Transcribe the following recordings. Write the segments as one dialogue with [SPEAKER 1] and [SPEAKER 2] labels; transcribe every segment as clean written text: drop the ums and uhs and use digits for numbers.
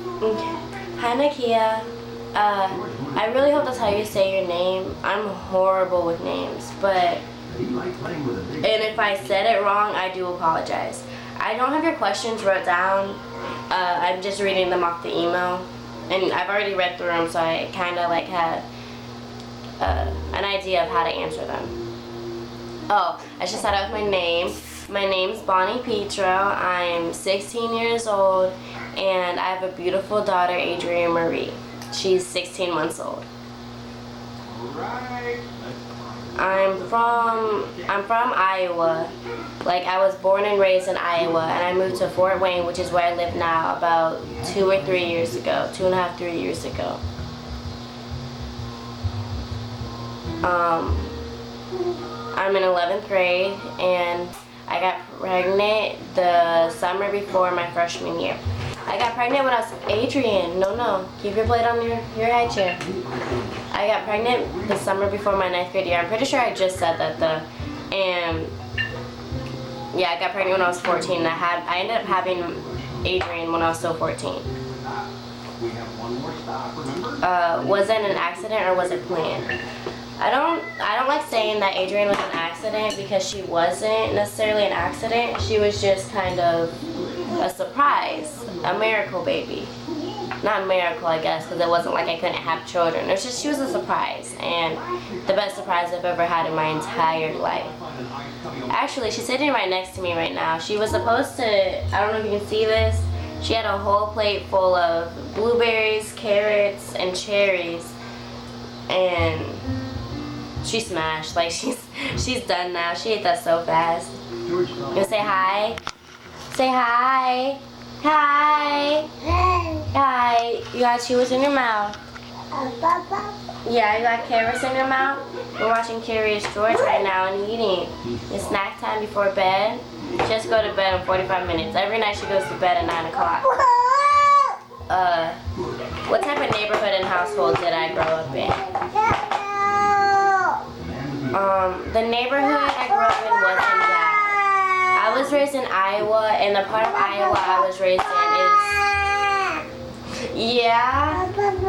[SPEAKER 1] Okay. Hi, Keya. I really hope that's how you say your name. I'm horrible with names, but and if I said it wrong, I do apologize. I don't have your questions wrote down. I'm just reading them off the email, and I've already read through them, so I kind of like have an idea of how to answer them. Oh, I should start out with my name. My name's Bonnie Petro. I'm 16 years old, and I have a beautiful daughter, Adrienne Marie. She's 16 months old. I'm from Iowa. Like, I was born and raised in Iowa, and I moved to Fort Wayne, which is where I live now, about 2 or 3 years ago. 2.5, 3 years ago. I'm in 11th grade, and I got pregnant the summer before my freshman year. I got pregnant when I was Adrienne. No, keep your plate on your high chair. I got pregnant the summer before my 9th grade year. I'm pretty sure I just said that though. And yeah, I got pregnant when I was 14. And I ended up having Adrienne when I was still 14. Was it an accident or was it planned? I don't like saying that Adrienne was an accident because she wasn't necessarily an accident. She was just kind of a surprise, a miracle baby. Not a miracle, I guess, because it wasn't like I couldn't have children. It was just she was a surprise, and the best surprise I've ever had in my entire life. Actually, she's sitting right next to me right now. She was supposed to, I don't know if you can see this, she had a whole plate full of blueberries, carrots, and cherries, and she smashed. Like, she's done now. She ate that so fast. You wanna say hi? Say hi. Hi. Hi. You got Cheetos in your mouth. Yeah, you got carrots in your mouth. We're watching Curious George right now and eating. It's snack time before bed. Just go to bed in 45 minutes. Every night she goes to bed at 9 o'clock. What type of neighborhood and household did I grow up in? The neighborhood I grew up in wasn't bad. I was raised in Iowa, and the part of Iowa I was raised in is, yeah. When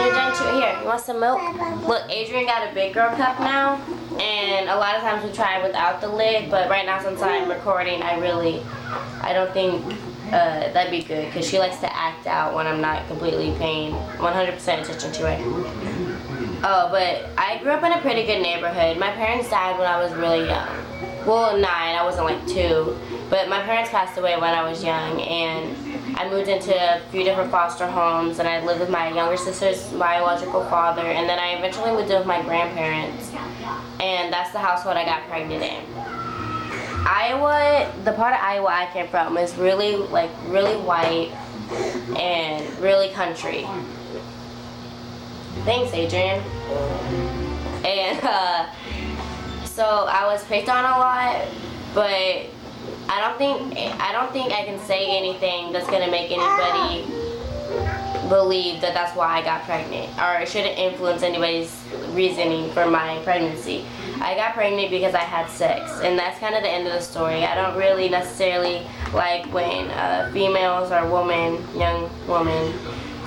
[SPEAKER 1] you're done, here, you want some milk? Look, Adrienne got a big girl cup now, and a lot of times we try without the lid, but right now since I'm recording, I don't think that'd be good, because she likes to act out when I'm not completely paying 100% attention to her. Oh, but I grew up in a pretty good neighborhood. My parents died when I was really young. Well, 9, I wasn't like 2. But my parents passed away when I was young, and I moved into a few different foster homes, and I lived with my younger sister's biological father, and then I eventually moved in with my grandparents, and that's the household I got pregnant in. Iowa, the part of Iowa I came from is really white and really country. Thanks, Adrienne. And so I was picked on a lot, but I don't think I can say anything that's gonna make anybody believe that that's why I got pregnant, or it shouldn't influence anybody's reasoning for my pregnancy. I got pregnant because I had sex, and that's kind of the end of the story. I don't really necessarily like when females or young women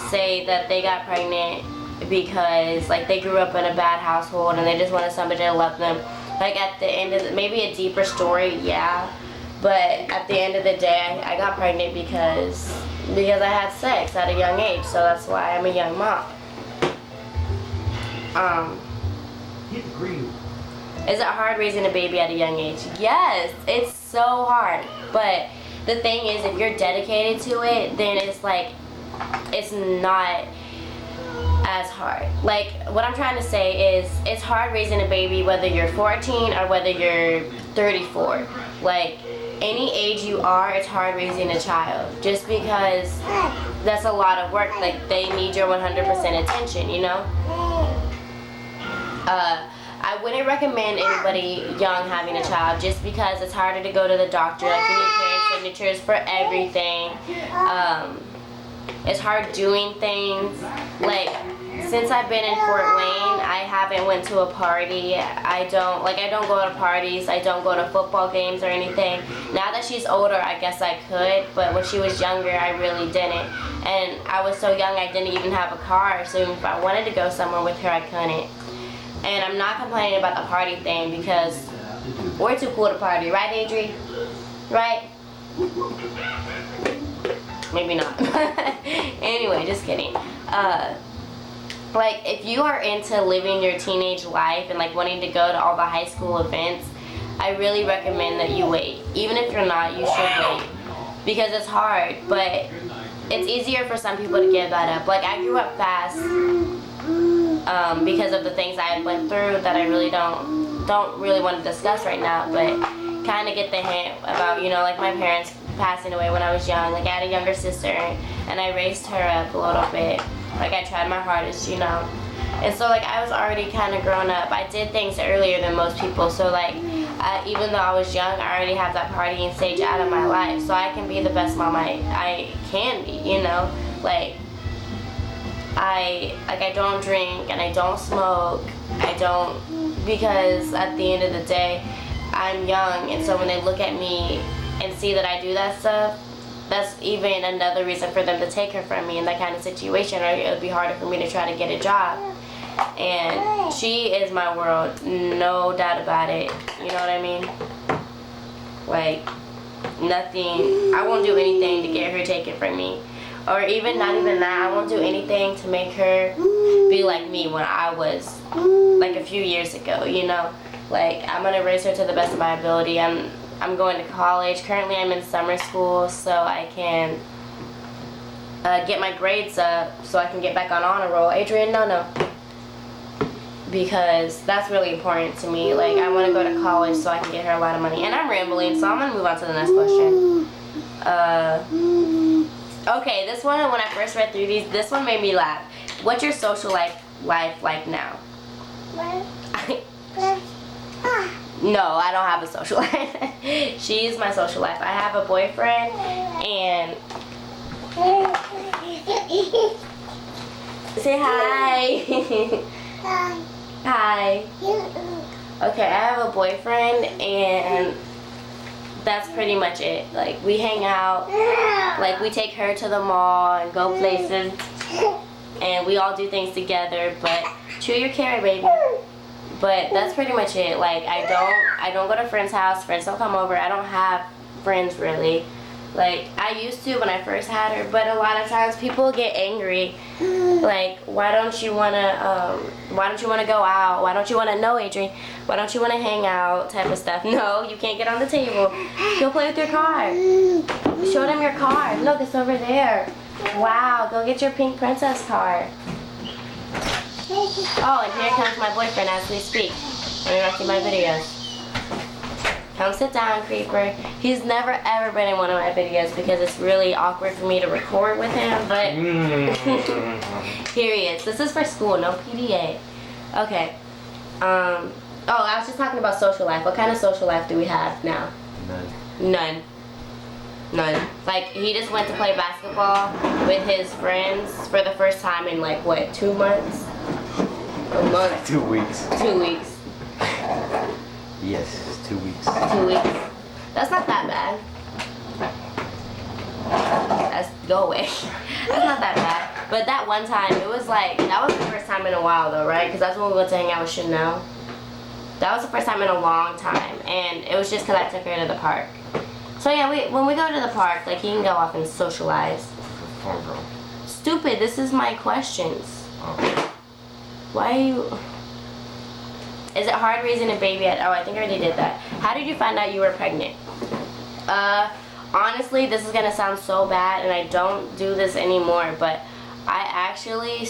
[SPEAKER 1] say that they got pregnant because like they grew up in a bad household and they just wanted somebody to love them. Like at the end of maybe a deeper story, yeah, but at the end of the day, I got pregnant because I had sex at a young age, so that's why I'm a young mom. Is it hard raising a baby at a young age? Yes, it's so hard, but the thing is, if you're dedicated to it, then it's like, it's not as hard. Like, what I'm trying to say is, it's hard raising a baby whether you're 14 or whether you're 34. Like, any age you are, it's hard raising a child, just because that's a lot of work. Like, they need your 100% attention, you know? I wouldn't recommend anybody young having a child, just because it's harder to go to the doctor. Like, you need parent signatures for everything. It's hard doing things. Like, since I've been in Fort Wayne, I haven't went to a party. I don't go to parties. I don't go to football games or anything. Now that she's older, I guess I could, but when she was younger, I really didn't. And I was so young, I didn't even have a car, so if I wanted to go somewhere with her, I couldn't. And I'm not complaining about the party thing because we're too cool to party, right, Adri? Right? Maybe not. Anyway, just kidding. Like, if you are into living your teenage life and like wanting to go to all the high school events, I really recommend that you wait. Even if you're not, you should wait. Because it's hard, but it's easier for some people to give that up. Like, I grew up fast because of the things I went through that I really don't really want to discuss right now, but kind of get the hint about, you know, like my parents passing away when I was young. Like, I had a younger sister and I raised her up a little bit. Like, I tried my hardest, you know. And so, like, I was already kind of grown up. I did things earlier than most people. So, like, even though I was young, I already have that partying stage out of my life. So I can be the best mom I can be, you know. Like, I don't drink and I don't smoke. I don't, because at the end of the day, I'm young. And so when they look at me and see that I do that stuff, that's even another reason for them to take her from me in that kind of situation, or it would be harder for me to try to get a job. And she is my world, no doubt about it. You know what I mean? Like, nothing, I won't do anything to get her taken from me. Or even, not even that, I won't do anything to make her be like me when I was, like, a few years ago, you know? Like, I'm gonna raise her to the best of my ability. I'm going to college. Currently, I'm in summer school, so I can get my grades up so I can get back on honor roll. Adrian, no. Because that's really important to me. Like, I want to go to college so I can get her a lot of money. And I'm rambling, so I'm going to move on to the next question. Okay, this one, when I first read through these, this one made me laugh. What's your social life like now? No, I don't have a social life. She's my social life. I have a boyfriend and... Say hi. Hi. Hi. Okay, I have a boyfriend and that's pretty much it. Like, we hang out, like, we take her to the mall and go places, and we all do things together, but chew your carrot, baby. But that's pretty much it. Like, I don't go to friends' house. Friends don't come over. I don't have friends, really. Like, I used to when I first had her, but a lot of times people get angry. Like, why don't you wanna go out? Why don't you wanna know, Adrian? Why don't you wanna hang out? Type of stuff. No, you can't get on the table. Go play with your car. Show them your car. Look, it's over there. Wow, go get your pink princess car. Oh, and here comes my boyfriend as we speak, interrupting my videos. Come sit down, creeper. He's never ever been in one of my videos because it's really awkward for me to record with him, but here he is. This is for school, no PDA. Okay. Oh, I was just talking about social life. What kind of social life do we have now? None. Like, he just went to play basketball with his friends for the first time in, like, what, 2 months? A month.
[SPEAKER 2] 2 weeks.
[SPEAKER 1] 2 weeks.
[SPEAKER 2] Yes, 2 weeks.
[SPEAKER 1] 2 weeks. That's not that bad. Go away. That's not that bad. But that one time, it was like, that was the first time in a while though, right? Because that's when we went to hang out with Chanel. That was the first time in a long time. And it was just because I took her to the park. So yeah, when we go to the park, like, he can go off and socialize.
[SPEAKER 2] Phone girl.
[SPEAKER 1] Stupid, this is my questions.
[SPEAKER 2] Oh.
[SPEAKER 1] Why are you... Is it hard raising a baby at... Oh, I think I already did that. How did you find out you were pregnant? Honestly, this is gonna sound so bad, and I don't do this anymore, but I actually...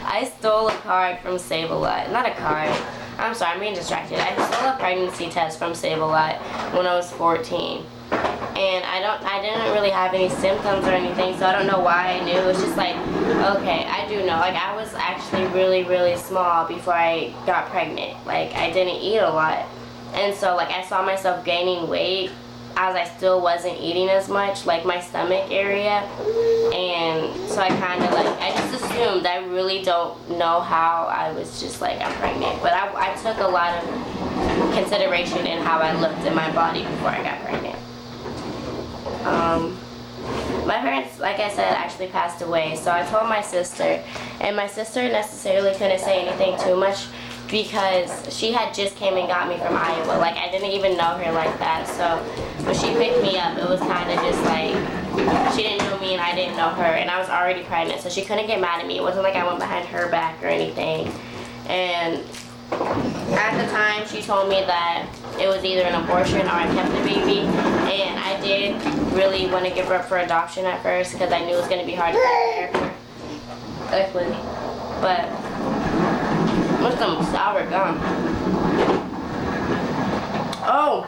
[SPEAKER 1] I stole a card from Save-A-Lot. Not a card. I'm sorry, I'm being distracted. I stole a pregnancy test from Save-A-Lot when I was 14. And I didn't really have any symptoms or anything, so I don't know why I knew. It was just like, okay, I do know. Like, I was actually really, really small before I got pregnant. Like, I didn't eat a lot. And so, like, I saw myself gaining weight as I still wasn't eating as much, like my stomach area. And so I kind of like, I just assumed, I really don't know how, I was just like, I'm pregnant. But I took a lot of consideration in how I looked in my body before I got pregnant. My parents, like I said, actually passed away, so I told my sister, and my sister necessarily couldn't say anything too much because she had just came and got me from Iowa. Like, I didn't even know her like that, so when she picked me up, it was kind of just like, she didn't know me and I didn't know her, and I was already pregnant, so she couldn't get mad at me. It wasn't like I went behind her back or anything. And at the time, she told me that it was either an abortion or I kept the baby, and I did really want to give her up for adoption at first because I knew it was going to be hard to take care of her. But what's some sour gum? Oh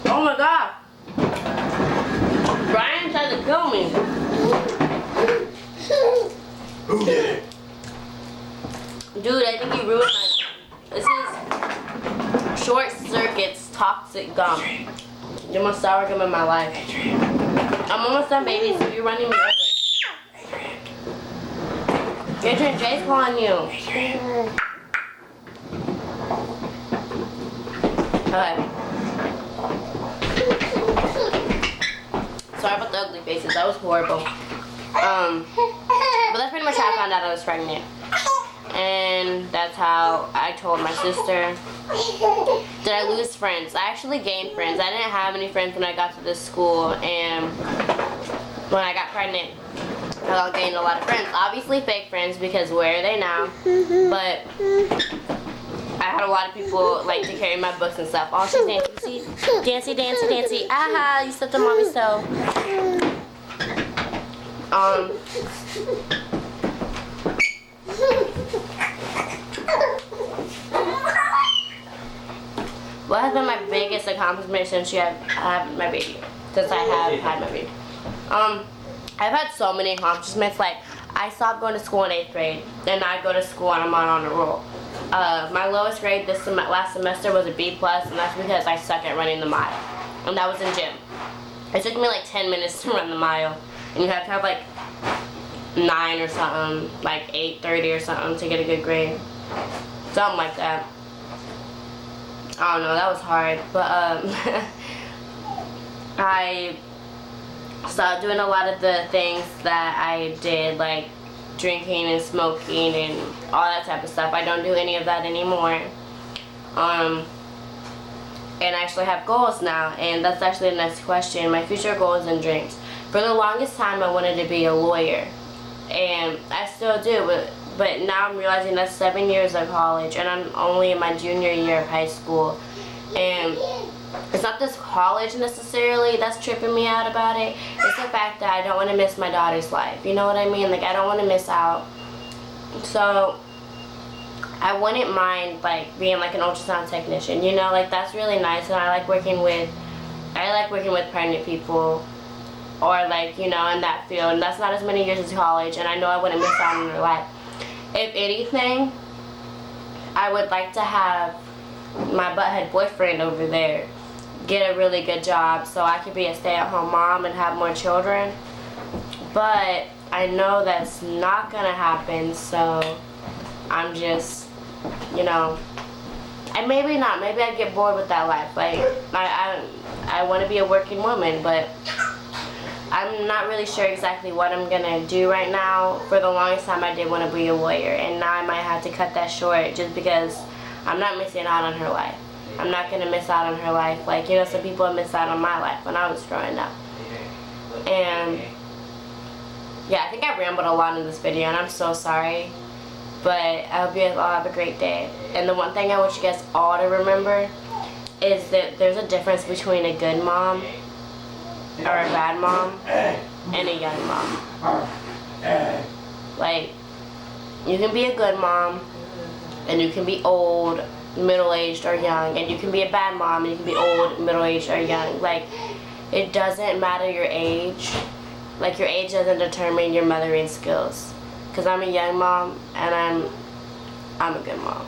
[SPEAKER 1] my God! Brian tried to kill me.
[SPEAKER 2] Who did it?
[SPEAKER 1] Dude, I think he ruined my... This is Short Circuit's toxic gum. The most sour gum in my life. I'm almost done, baby, so you're running me over. Adrian, Jay's calling you. Okay. Sorry about the ugly faces. That was horrible. But that's pretty much how I found out I was pregnant. And that's how I told my sister. Did I lose friends? I actually gained friends. I didn't have any friends when I got to this school, and when I got pregnant, I gained a lot of friends. Obviously fake friends, because where are they now? But I had a lot of people like to carry my books and stuff. Oh, she's dancing. See? Dancy, dancy, dancy. Aha, you stepped on mommy's toe. What has been my biggest accomplishment since I have my baby? Since I have had my baby. I've had so many accomplishments. Like, I stopped going to school in 8th grade, and I go to school and I'm on a roll. My lowest grade last semester was a B+, and that's because I suck at running the mile. And that was in gym. It took me like 10 minutes to run the mile, and you have to have like 9 or something, like 8:30 or something to get a good grade. Something like that. I don't know, that was hard, but I stopped doing a lot of the things that I did, like drinking and smoking and all that type of stuff. I don't do any of that anymore. And I actually have goals now, and that's actually the next question. My future goals and dreams. For the longest time, I wanted to be a lawyer, and I still do, but now I'm realizing that's 7 years of college, and I'm only in my junior year of high school. And it's not this college necessarily that's tripping me out about it. It's the fact that I don't want to miss my daughter's life. You know what I mean? Like, I don't want to miss out. So I wouldn't mind like being like an ultrasound technician. You know, like that's really nice, and I like working with pregnant people, or like, you know, in that field. And that's not as many years as college, and I know I wouldn't miss out on their life. If anything, I would like to have my butthead boyfriend over there get a really good job so I could be a stay-at-home mom and have more children. But I know that's not gonna happen, so I'm just, you know, and maybe not. Maybe I get bored with that life. Like, I want to be a working woman, but I'm not really sure exactly what I'm gonna do right now. For the longest time, I did want to be a lawyer, and now I might have to cut that short just because I'm not missing out on her life. I'm not gonna miss out on her life. Like, you know, some people have missed out on my life when I was growing up. And yeah, I think I rambled a lot in this video, and I'm so sorry. But I hope you guys all have a great day. And the one thing I want you guys all to remember is that there's a difference between a good mom or a bad mom and a young mom. Like, you can be a good mom, and you can be old, middle-aged, or young, and you can be a bad mom, and you can be old, middle-aged, or young. Like, it doesn't matter your age. Like, your age doesn't determine your mothering skills. Because I'm a young mom, and I'm a good mom.